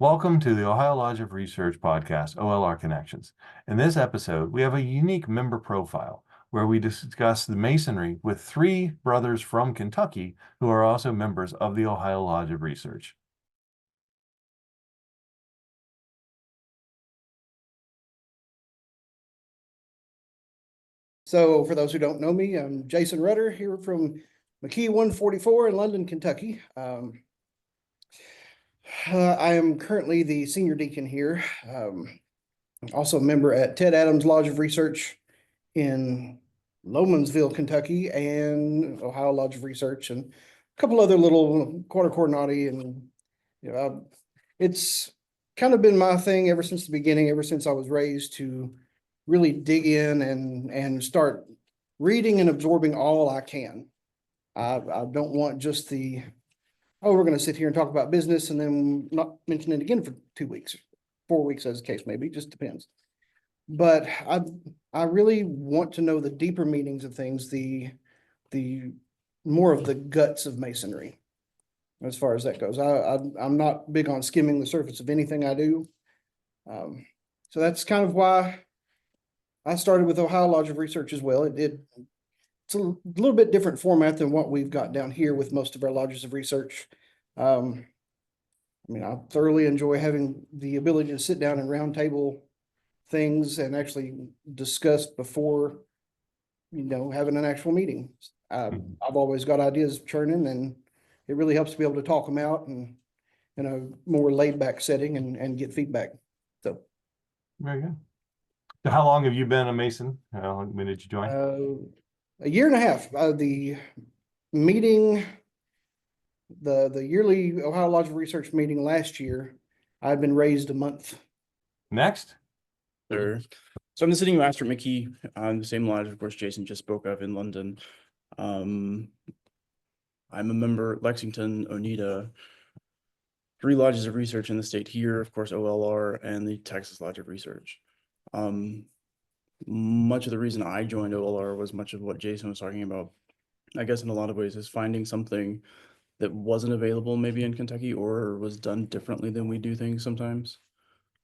Welcome to the Ohio Lodge of Research podcast, OLR Connections. In this episode, we have a unique member profile where we discuss the Masonry with three brothers from Kentucky who are also members of the Ohio Lodge of Research. So for those who don't know me, I'm Jason Rudder here from McKee 144 in London, Kentucky. I am currently the senior deacon here. Also a member at Ted Adams Lodge of Research in Lomansville, Kentucky, and Ohio Lodge of Research, and a couple other little Quarter Coronati. And it's kind of been my thing ever since the beginning, ever since I was raised, to really dig in and start reading and absorbing all I can. I don't want just we're going to sit here and talk about business and then not mention it again for 2 weeks, 4 weeks, as the case may be, just depends. But I really want to know the deeper meanings of things, the more of the guts of Masonry, as far as that goes. I'm not big on skimming the surface of anything I do. So that's kind of why I started with Ohio Lodge of Research as well. It's a little bit different format than what we've got down here with most of our lodges of research. I thoroughly enjoy having the ability to sit down and round table things and actually discuss before, having an actual meeting. I've always got ideas churning, and it really helps to be able to talk them out and in a more laid back setting and get feedback. So very good. So how long have you been a Mason? When did you join? A year and a half. The meeting, the yearly Ohio Lodge of Research meeting last year, I'd been raised a month. Next. Sure. So I'm the sitting master at McKee, the same lodge, of course, Jason just spoke of in London. I'm a member at Lexington, Oneida, 3 lodges of research in the state here, of course, OLR, and the Texas Lodge of Research. Much of the reason I joined OLR was much of what Jason was talking about, I guess in a lot of ways, is finding something that wasn't available maybe in Kentucky or was done differently than we do things sometimes.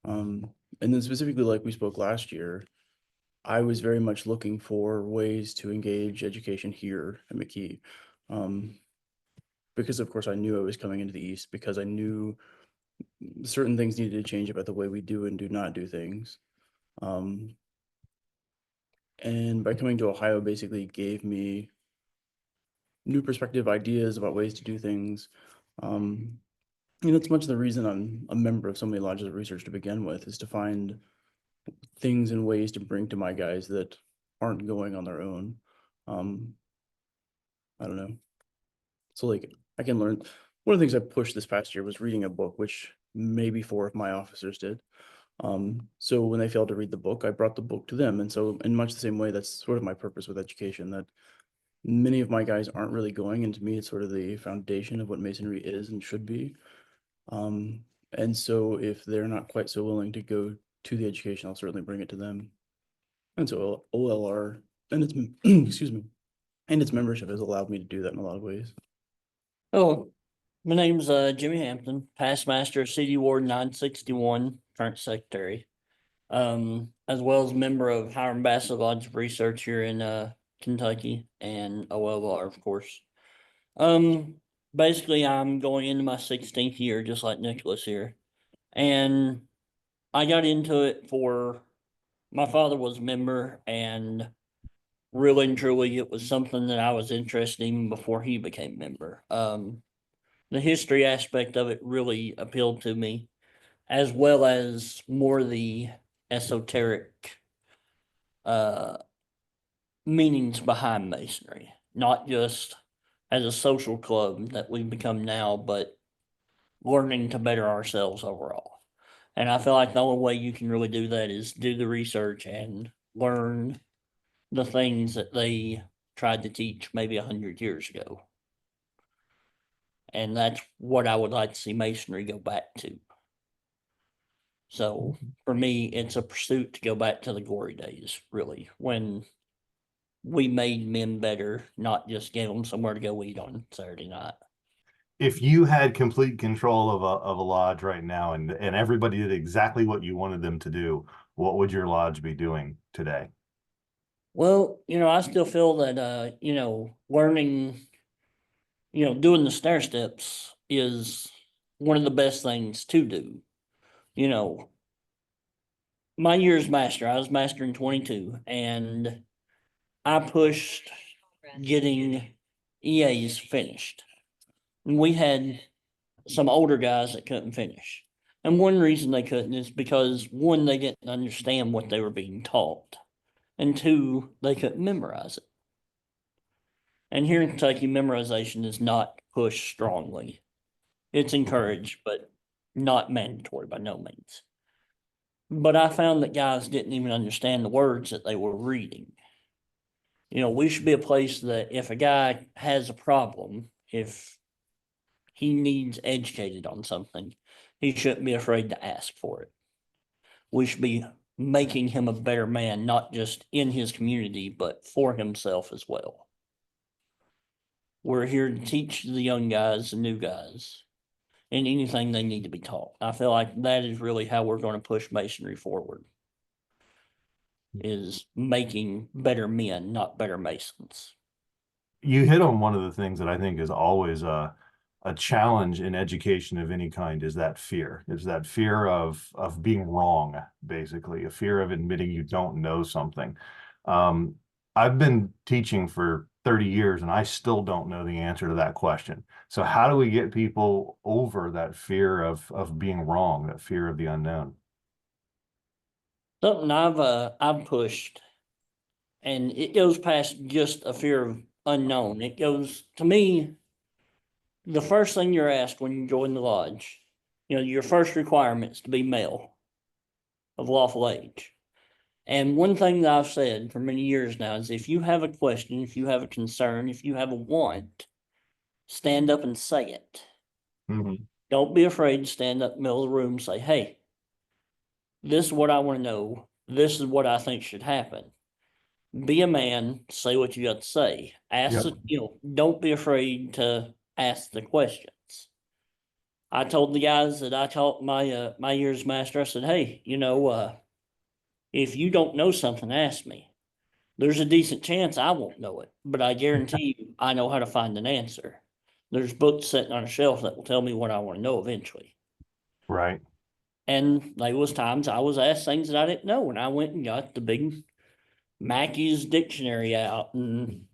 And then specifically, like we spoke last year, I was very much looking for ways to engage education here at McKee. Because of course I knew I was coming into the East, because I knew certain things needed to change about the way we do and do not do things. And by coming to Ohio basically gave me new perspective, ideas about ways to do things. That's much of the reason I'm a member of so many lodges of research to begin with, is to find things and ways to bring to my guys that aren't going on their own. I don't know. So like I can learn. One of the things I pushed this past year was reading a book, which maybe 4 of my officers did. So when they failed to read the book, I brought the book to them. And so in much the same way, that's sort of my purpose with education, that many of my guys aren't really going, and to me, it's sort of the foundation of what Masonry is and should be. And so if they're not quite so willing to go to the education, I'll certainly bring it to them. And so OLR and its excuse me, and its membership has allowed me to do that in a lot of ways. Oh, my name's Jimmie Hampton, past master of CD Ward 961, current secretary, as well as member of Hiram Bassett Lodge of Research here in Kentucky, and OLR, of course. Basically, I'm going into my 16th year, just like Nicholas here, and I got into it for my father was a member, and really and truly, it was something that I was interested in before he became a member. The history aspect of it really appealed to me, as well as more the esoteric meanings behind Masonry, not just as a social club that we've become now, but learning to better ourselves overall. And I feel like the only way you can really do that is do the research and learn the things that they tried to teach maybe 100 years ago. And that's what I would like to see Masonry go back to. So for me, it's a pursuit to go back to the glory days, really, when we made men better, not just gave them somewhere to go eat on Saturday night. if you had complete control of a lodge right now and everybody did exactly what you wanted them to do, what would your lodge be doing today? Well, I still feel that, learning, doing the stair steps is one of the best things to do. You know, my year's master, I was master in 22, and I pushed getting EAs finished. And we had some older guys that couldn't finish. And one reason they couldn't is because one, they didn't understand what they were being taught. And two, they couldn't memorize it. And here in Kentucky, memorization is not pushed strongly. It's encouraged, but not mandatory by no means. But I found that guys didn't even understand the words that they were reading. We should be a place that if a guy has a problem, if he needs educated on something, he shouldn't be afraid to ask for it. We should be making him a better man, not just in his community, but for himself as well. We're here to teach the young guys, the new guys, and anything they need to be taught. I feel like that is really how we're going to push masonry forward, is making better men, not better masons. You hit on one of the things that I think is always a challenge in education of any kind is that fear. Is that fear of being wrong, basically, a fear of admitting you don't know something. I've been teaching for 30 years and I still don't know the answer to that question. So how do we get people over that fear of being wrong, that fear of the unknown? Something I've pushed, and it goes past just a fear of unknown. It goes, to me, the first thing you're asked when you join the lodge, your first requirement is to be male of lawful age. And one thing that I've said for many years now is if you have a question, if you have a concern, if you have a want, stand up and say it. Mm-hmm. Don't be afraid to stand up in the middle of the room and say, hey, this is what I want to know. This is what I think should happen. Be a man, say what you got to say. Don't be afraid to ask the questions. I told the guys that I taught my year's master, I said, hey, if you don't know something, ask me. There's a decent chance I won't know it, but I guarantee you I know how to find an answer. There's books sitting on a shelf that will tell me what I want to know eventually. Right. And there was times I was asked things that I didn't know, and I went and got the big Mackey's dictionary out and,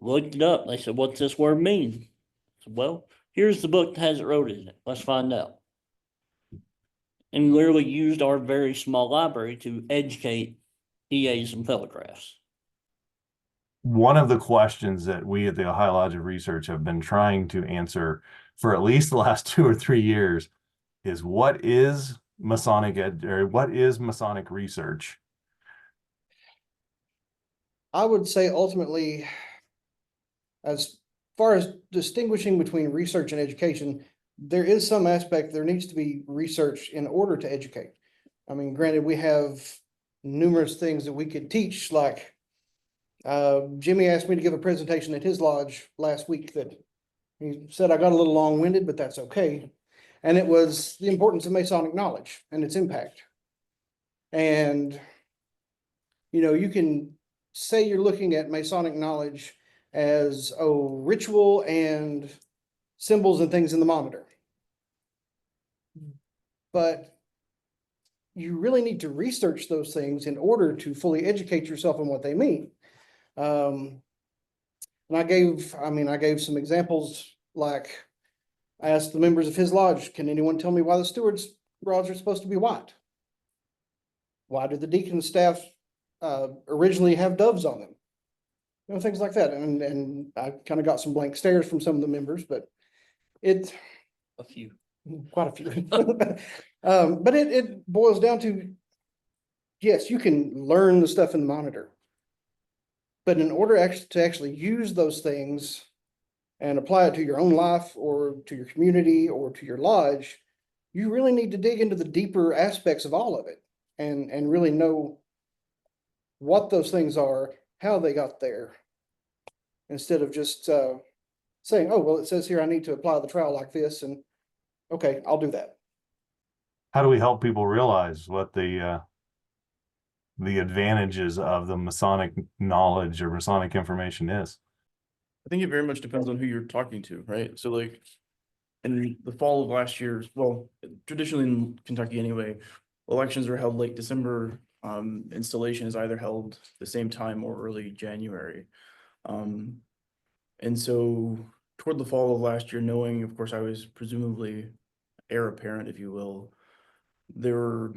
looked it up. They said, what's this word mean? I said, well, here's the book that has it wrote in it. Let's find out. And literally used our very small library to educate EAs and fellow-crafts. One of the questions that we at the Ohio Lodge of Research have been trying to answer for at least the last 2 or 3 years is what is Masonic research? I would say ultimately, as far as distinguishing between research and education, there is some aspect, there needs to be research in order to educate. I mean, granted, we have numerous things that we could teach, like Jimmie asked me to give a presentation at his lodge last week that he said I got a little long-winded, but that's okay. And it was the importance of Masonic knowledge and its impact. And, you can say you're looking at Masonic knowledge as, ritual and symbols and things in the monitor. But you really need to research those things in order to fully educate yourself on what they mean. And I gave some examples, like I asked the members of his lodge, can anyone tell me why the steward's rods are supposed to be white? Why did the deacon staff originally have doves on them? Things like that. And I kind of got some blank stares from some of the members, but quite a few. But it boils down to, yes, you can learn the stuff in the monitor, but in order to actually use those things and apply it to your own life or to your community or to your lodge, you really need to dig into the deeper aspects of all of it and really know what those things are, how they got there, instead of just saying, oh, well, it says here I need to apply the trowel like this, and okay, I'll do that. How do we help people realize what the advantages of the Masonic knowledge or Masonic information is? I think it very much depends on who you're talking to, right? So like in the fall of last year, well, traditionally in Kentucky anyway, elections were held late December. Installation is either held the same time or early January. And so toward the fall of last year, knowing, of course, I was presumably heir apparent, if you will, there were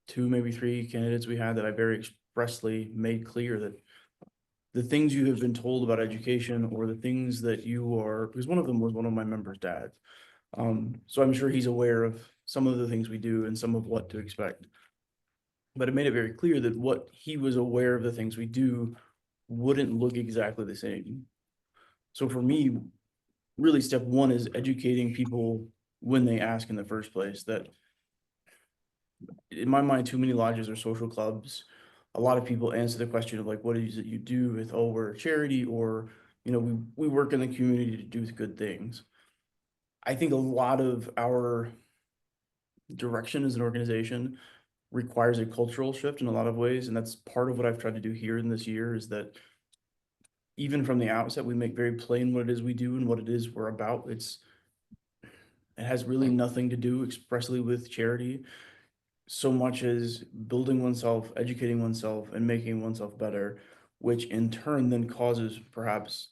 2, maybe 3 candidates we had that I very expressly made clear that the things you have been told about education, or the things that you are, because one of them was one of my members' dads. So I'm sure he's aware of some of the things we do and some of what to expect. But it made it very clear that what he was aware of the things we do wouldn't look exactly the same. So for me, really step one is educating people when they ask in the first place. That in my mind, too many lodges are social clubs. A lot of people answer the question of like, what is it you do with, oh, we're a charity, or, you know, we work in the community to do good things. I think a lot of our direction as an organization requires a cultural shift in a lot of ways. And that's part of what I've tried to do here in this year, is that even from the outset, we make very plain what it is we do and what it is we're about. It has really nothing to do expressly with charity, so much as building oneself, educating oneself, and making oneself better, which in turn then causes perhaps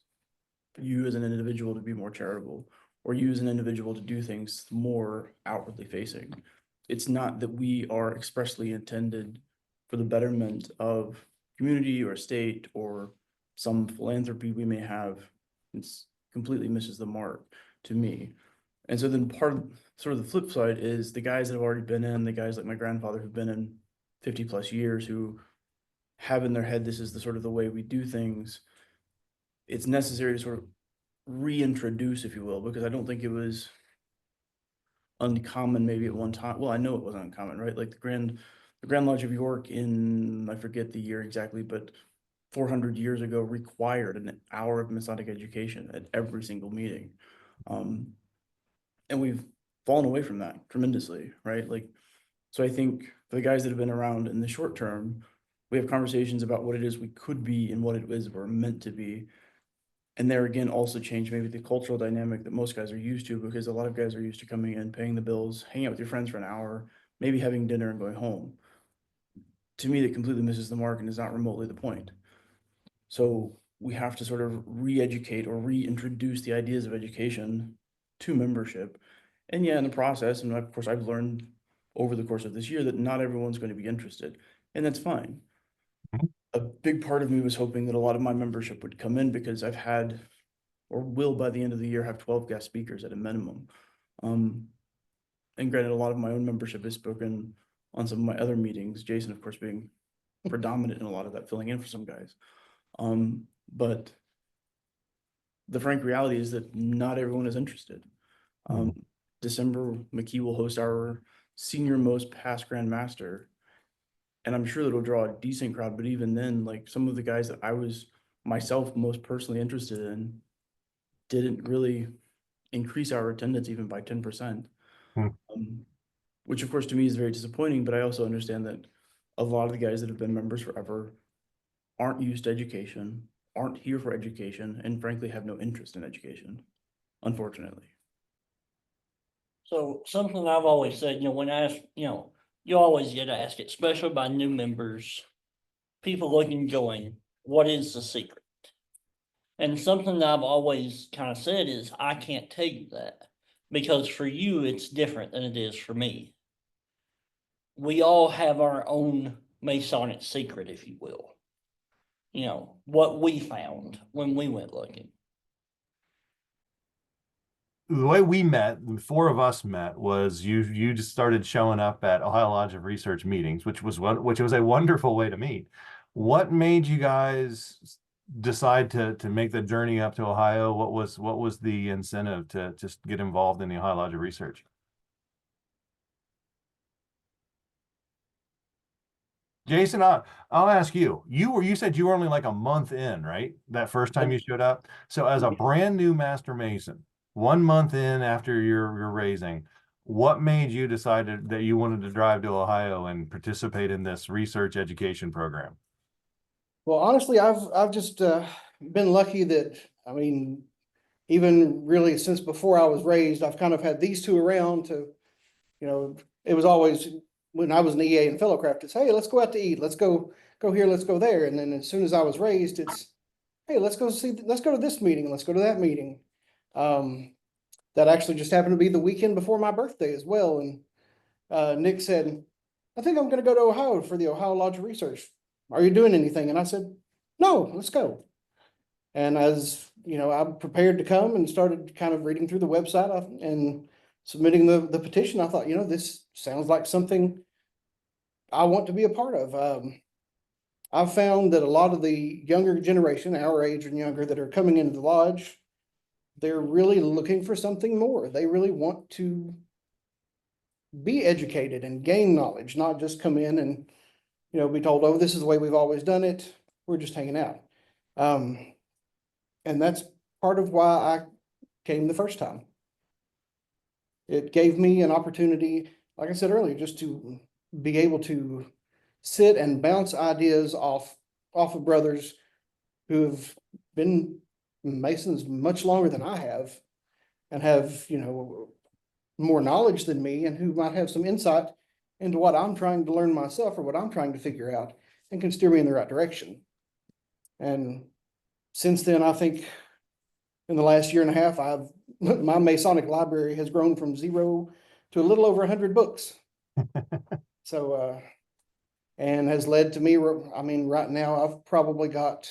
you as an individual to be more charitable, or you as an individual to do things more outwardly facing. It's not that we are expressly intended for the betterment of community or state or some philanthropy we may have. It's completely misses the mark to me. And so then part of sort of the flip side is the guys that have already been in, the guys like my grandfather who've been in 50 plus years, who have in their head, this is the sort of the way we do things. It's necessary to sort of reintroduce, if you will, because I don't think it was uncommon maybe at one time. Well, I know it wasn't uncommon, right? Like the Grand Lodge of York in, I forget the year exactly, but 400 years ago required an hour of Masonic education at every single meeting. And we've fallen away from that tremendously, right? Like, so I think for the guys that have been around in the short term, we have conversations about what it is we could be and what it is we're meant to be. And there again, also change maybe the cultural dynamic that most guys are used to, because a lot of guys are used to coming in, paying the bills, hanging out with your friends for an hour, maybe having dinner and going home. To me, that completely misses the mark and is not remotely the point. So we have to sort of re-educate or reintroduce the ideas of education to membership. And yeah, in the process, and of course I've learned over the course of this year that not everyone's going to be interested, and that's fine. A big part of me was hoping that a lot of my membership would come in, because I've had, or will by the end of the year, have 12 guest speakers at a minimum. And granted, a lot of my own membership has spoken on some of my other meetings, Jason, of course, being predominant in a lot of that, filling in for some guys. But the frank reality is that not everyone is interested. December, McKee will host our senior most past Grand Master, and I'm sure that'll draw a decent crowd. But even then, like some of the guys that I was myself most personally interested in didn't really increase our attendance even by 10%, which of course to me is very disappointing. But I also understand that a lot of the guys that have been members forever aren't used to education, aren't here for education, and frankly have no interest in education, unfortunately. So something I've always said, when asked, you always get asked, especially by new members, people looking, going, what is the secret? And something that I've always kind of said is, I can't tell you that, because for you, it's different than it is for me. We all have our own Masonic secret, if you will. What we found when we went looking. The way we met, the 4 of us met, was you just started showing up at Ohio Lodge of Research meetings, which was a wonderful way to meet. What made you guys decide to make the journey up to Ohio? What was the incentive to just get involved in the Ohio Lodge of Research? Jason, I'll ask you. You said you were only like a month in, right? That first time you showed up. So as a brand new Master Mason, 1 month in after your raising, what made you decide that you wanted to drive to Ohio and participate in this research education program? Well, honestly, I've just been lucky that, I mean, even really since before I was raised, I've kind of had these two around to, it was always when I was an EA and Fellowcraft, it's, hey, let's go out to eat. Let's go here, let's go there. And then as soon as I was raised, it's, hey, let's go to this meeting, let's go to that meeting. That actually just happened to be the weekend before my birthday as well. And Nick said, I think I'm going to go to Ohio for the Ohio Lodge of Research. Are you doing anything? And I said, no, let's go. And as I'm prepared to come and started kind of reading through the website and submitting the petition. I thought, this sounds like something I want to be a part of. I've found that a lot of the younger generation, our age and younger, that are coming into the lodge, they're really looking for something more. They really want to be educated and gain knowledge, not just come in and, be told, oh, this is the way we've always done it. We're just hanging out. And that's part of why I came the first time. It gave me an opportunity, like I said earlier, just to be able to sit and bounce ideas off of brothers who have been Masons much longer than I have and have, more knowledge than me, and who might have some insight into what I'm trying to learn myself or what I'm trying to figure out, and can steer me in the right direction. And since then, I think in the last year and a half, my Masonic library has grown from 0 to a little over 100 books. So, and has led to me, I mean, right now I've probably got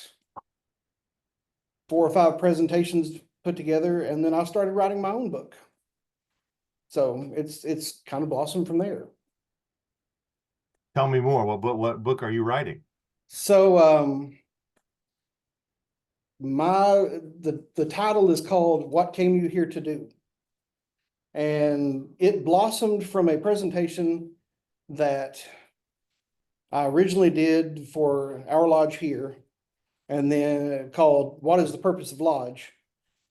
4 or 5 presentations put together, and then I started writing my own book. So it's kind of blossomed from there. Tell me more. What book are you writing? So, the title is called What Came You Here to Do? And it blossomed from a presentation that I originally did for our lodge here, and then called What is the Purpose of Lodge?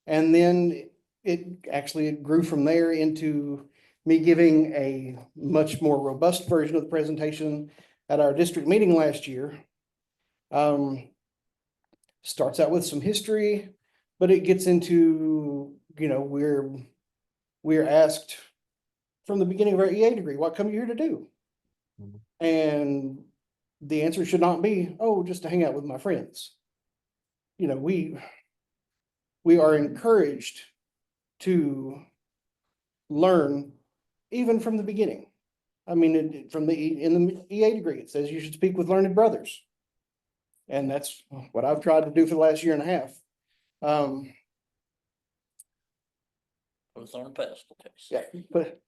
And then it grew from there into me giving a much more robust version of the presentation at our district meeting last year. Starts out with some history, but it gets into, we're asked from the beginning of our EA degree, what come you here to do? Mm-hmm. And the answer should not be, oh, just to hang out with my friends. We are encouraged to learn even from the beginning. I mean, in the EA degree, it says you should speak with learned brothers. And that's what I've tried to do for the last year and a half. Was on a pedestal case. Yeah, but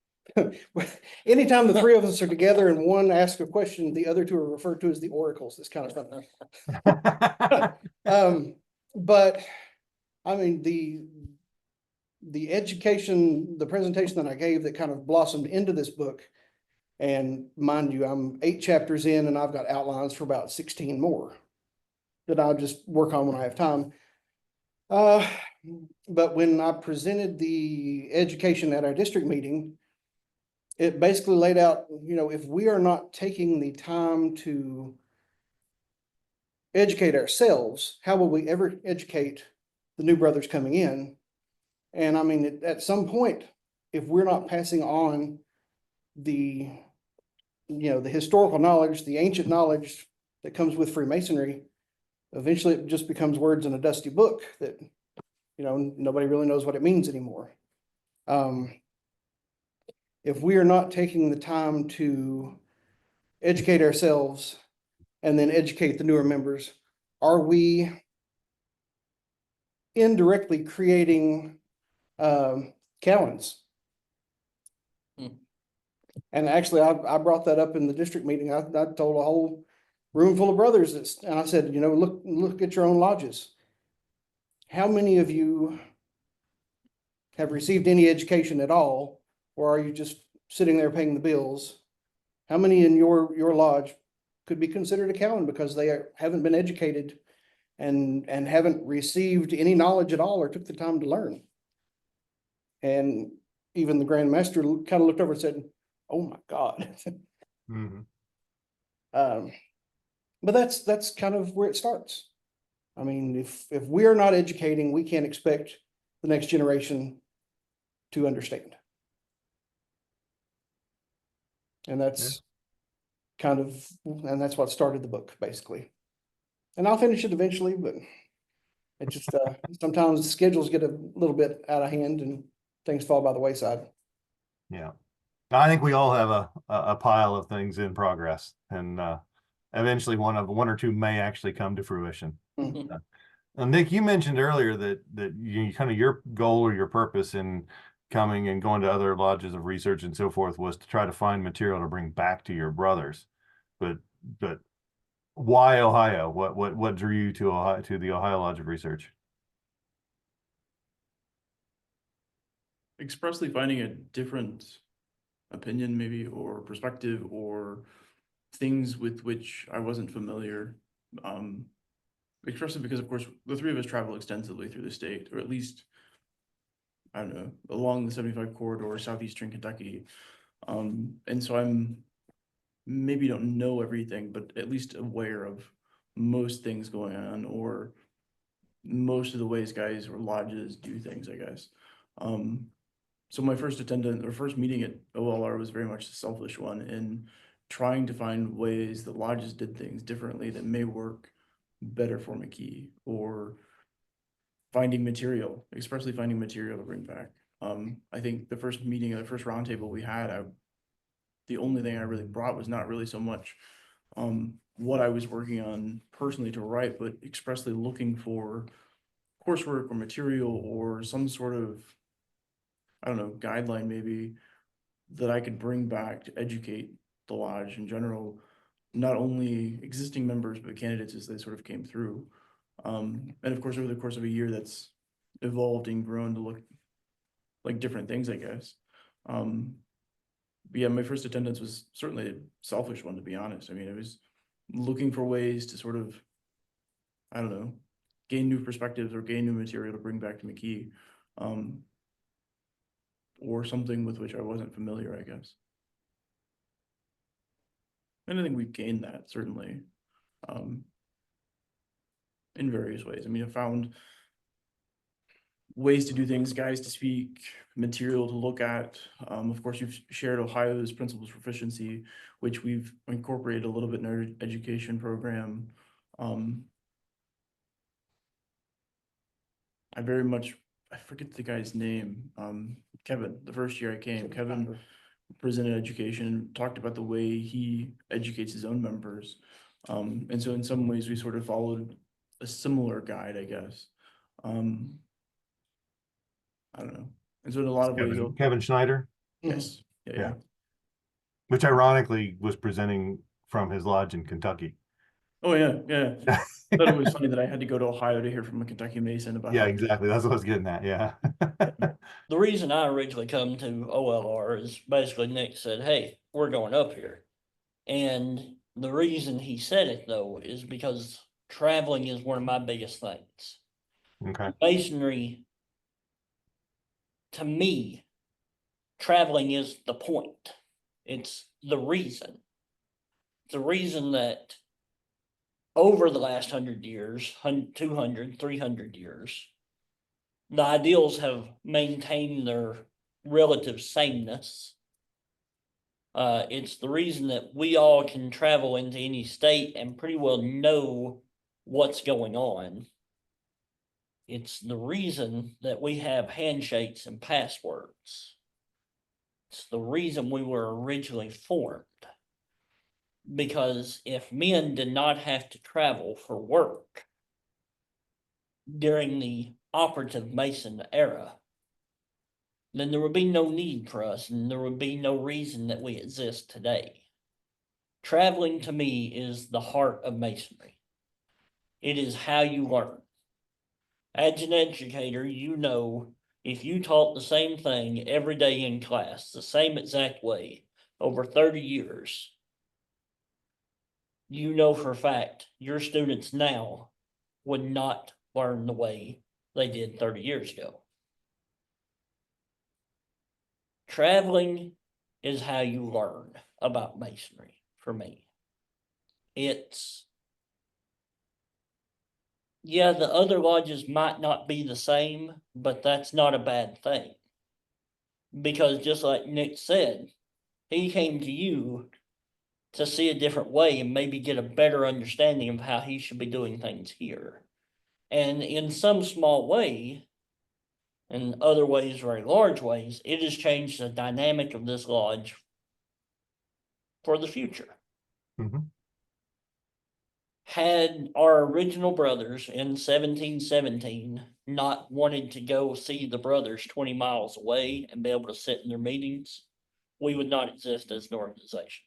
anytime the 3 of us are together and one asks a question, the other 2 are referred to as the oracles. It's kind of fun. But I mean, the education, the presentation that I gave that kind of blossomed into this book, and mind you, I'm 8 chapters in and I've got outlines for about 16 more that I'll just work on when I have time. But when I presented the education at our district meeting, it basically laid out, if we are not taking the time to educate ourselves, how will we ever educate the new brothers coming in? And I mean, at some point, if we're not passing on the historical knowledge, the ancient knowledge that comes with Freemasonry, eventually it just becomes words in a dusty book that, nobody really knows what it means anymore. If we are not taking the time to educate ourselves and then educate the newer members, are we indirectly creating Cowans? And actually, I brought that up in the district meeting. I told a whole room full of brothers, and I said, look at your own lodges. How many of you have received any education at all, or are you just sitting there paying the bills? How many in your lodge could be considered a Cowan because they haven't been educated and haven't received any knowledge at all or took the time to learn. And even the Grand Master kind of looked over and said, "Oh my God." Mhm. But that's kind of where it starts. I mean, if we're not educating, we can't expect the next generation to understand. And that's kind of, and that's what started the book, basically. And I'll finish it eventually, but it just, sometimes the schedules get a little bit out of hand and things fall by the wayside. Yeah. I think we all have a pile of things in progress, and eventually one or two may actually come to fruition. Mhm. Nick, you mentioned earlier that you kind of your goal or your purpose in coming and going to other lodges of research and so forth was to try to find material to bring back to your brothers. But why Ohio? What drew you to Ohio, to the Ohio Lodge of Research? Expressly finding a different opinion maybe, or perspective, or things with which I wasn't familiar. Especially because, of course, the three of us travel extensively through the state, or at least, I don't know, along the 75 corridor, southeastern Kentucky. And so I'm maybe don't know everything, but at least aware of most things going on, or most of the ways guys or lodges do things, I guess. So my first meeting at OLR was very much a selfish one, in trying to find ways that lodges did things differently that may work better for McKee, or expressly finding material to bring back. I think the first meeting, the first roundtable we had, the only thing I really brought was not really so much what I was working on personally to write, but expressly looking for coursework or material or some sort of, I don't know, guideline maybe that I could bring back to educate the lodge in general, not only existing members, but candidates as they sort of came through. And of course, over the course of a year, that's evolved and grown to look like different things, I guess. But yeah, my first attendance was certainly a selfish one, to be honest. I mean, I was looking for ways to sort of, I don't know, gain new perspectives or gain new material to bring back to McKee, or something with which I wasn't familiar, I guess. And I think we've gained that, certainly, in various ways. I mean, I found ways to do things, guys to speak, material to look at. Of course, you've shared Ohio's Principles of Proficiency, which we've incorporated a little bit in our education program. I forget the guy's name, Kevin, the first year I came, Kevin presented education, talked about the way he educates his own members. And so in some ways we sort of followed a similar guide, I guess. I don't know. And so in a lot of ways, Kevin Schneider, yes, yeah. which ironically was presenting from his lodge in Kentucky. Oh yeah. I thought it was funny that I had to go to Ohio to hear from a Kentucky Mason about. Yeah, exactly. That's what I was getting at. Yeah. The reason I originally come to OLR is basically Nick said, "Hey, we're going up here." And the reason he said it though is because traveling is one of my biggest things. Okay. Masonry, to me, traveling is the point. It's the reason. The reason that over the last 100 years, 200, 300 years, the ideals have maintained their relative sameness. It's the reason that we all can travel into any state and pretty well know what's going on. It's the reason that we have handshakes and passwords. It's the reason we were originally formed. Because if men did not have to travel for work during the operative Mason era, then there would be no need for us and there would be no reason that we exist today. Traveling to me is the heart of Masonry. It is how you learn. As an educator, you know, if you taught the same thing every day in class, the same exact way, over 30 years, you know for a fact your students now would not learn the way they did 30 years ago. Traveling is how you learn about masonry for me. It's, yeah, the other lodges might not be the same, but that's not a bad thing. Because just like Nick said, he came to you to see a different way and maybe get a better understanding of how he should be doing things here. And in some small way, in other ways, very large ways, it has changed the dynamic of this lodge for the future. Mhm. Had our original brothers in 1717 not wanted to go see the brothers 20 miles away and be able to sit in their meetings, we would not exist as an organization.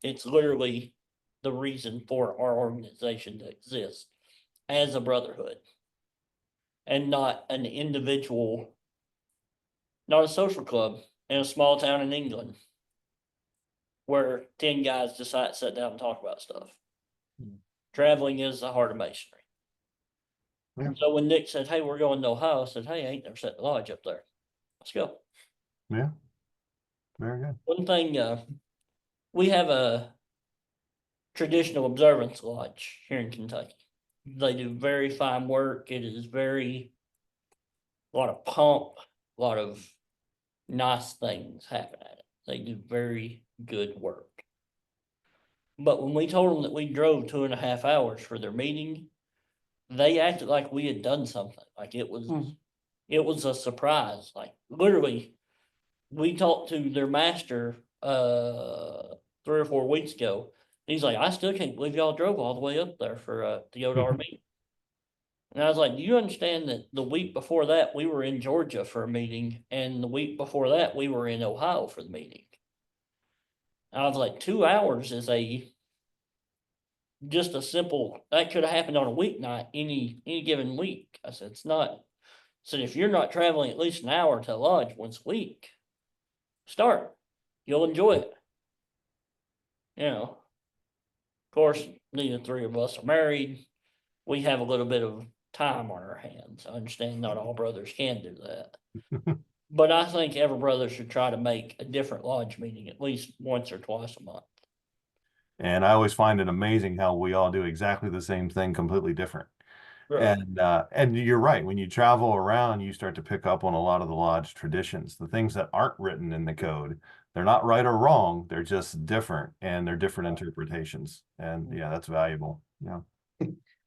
It's literally the reason for our organization to exist as a brotherhood and not an individual, not a social club in a small town in England where 10 guys decide to sit down and talk about stuff. Traveling is the heart of masonry. Yeah. And so when Nick said, hey, we're going to Ohio, I said, hey, I ain't never set the lodge up there. Let's go. Yeah. Very good. One thing, we have a traditional observance lodge here in Kentucky. They do very fine work. It is a lot of pomp, a lot of nice things happen at it. They do very good work. But when we told them that we drove 2.5 hours for their meeting, they acted like we had done something. Like it was a surprise. Like literally, we talked to their master 3 or 4 weeks ago. He's like, I still can't believe y'all drove all the way up there for to go to our meeting. And I was like, do you understand that the week before that we were in Georgia for a meeting, and the week before that we were in Ohio for the meeting? And I was like, 2 hours is just a simple, that could have happened on a weeknight any given week. I said, it's not. I said, if you're not traveling at least an hour to a lodge once a week, start. You'll enjoy it. You know, of course, neither 3 of us are married. We have a little bit of time on our hands. I understand not all brothers can do that. But I think every brother should try to make a different lodge meeting at least once or twice a month. And I always find it amazing how we all do exactly the same thing, completely different. Right. And you're right. When you travel around, you start to pick up on a lot of the lodge traditions, the things that aren't written in the code. They're not right or wrong. They're just different, and they're different interpretations. And yeah, that's valuable. Yeah.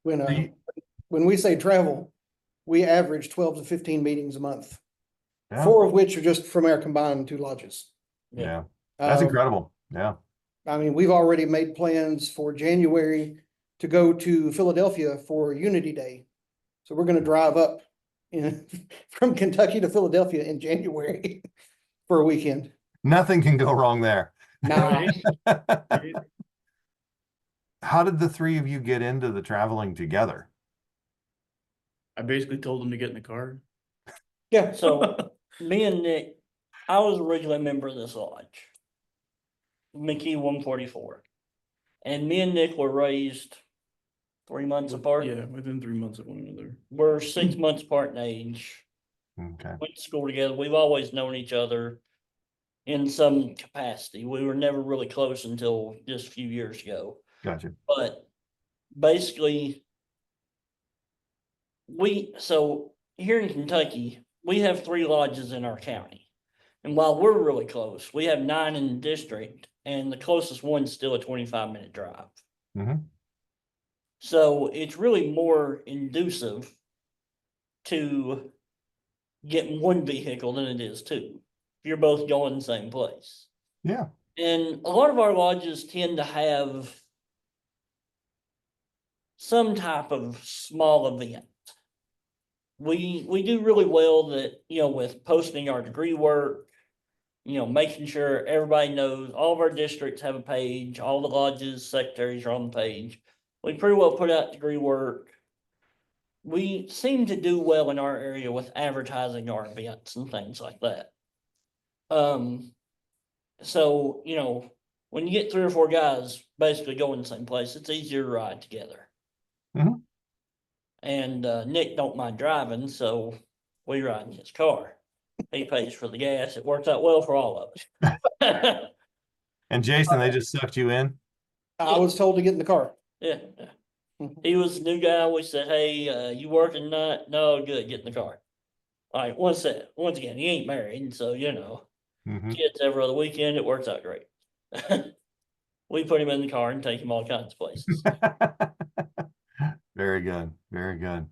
When we say travel, we average 12 to 15 meetings a month, Yeah. 4 of which are just from our combined 2 lodges. Yeah. That's incredible. Yeah. I mean, we've already made plans for January to go to Philadelphia for Unity Day. So we're going to drive up from Kentucky to Philadelphia in January for a weekend. Nothing can go wrong there. Nah, How did the 3 of you get into the traveling together? I basically told them to get in the car. yeah. So me and Nick, I was originally a member of this lodge, McKee 144. And me and Nick were raised 3 months apart. Yeah, within 3 months of one another. We're 6 months apart in age. Okay. Went to school together. We've always known each other in some capacity. We were never really close until just a few years ago. Gotcha. But basically, so here in Kentucky, we have 3 lodges in our county. And while we're really close, we have 9 in the district, and the closest one's still a 25-minute drive. Mm-hmm. So it's really more inducive to get one vehicle than it is 2. If you're both going the same place. Yeah. And a lot of our lodges tend to have some type of small event. We do really well that, with posting our degree work, making sure everybody knows. All of our districts have a page, all the lodges, secretaries are on the page. We pretty well put out degree work. We seem to do well in our area with advertising our events and things like that. So, when you get 3 or 4 guys basically going the same place, it's easier to ride together. Mhm. And Nick don't mind driving, so we ride in his car. He pays for the gas. It works out well for all of us. And Jason, they just sucked you in? I was told to get in the car. Yeah, yeah. He was the new guy. We said, hey, you working tonight? No, good, get in the car. All right, once again, he ain't married, so Mhm. kids every other weekend, it works out great. We put him in the car and take him all kinds of places. Very good. Very good.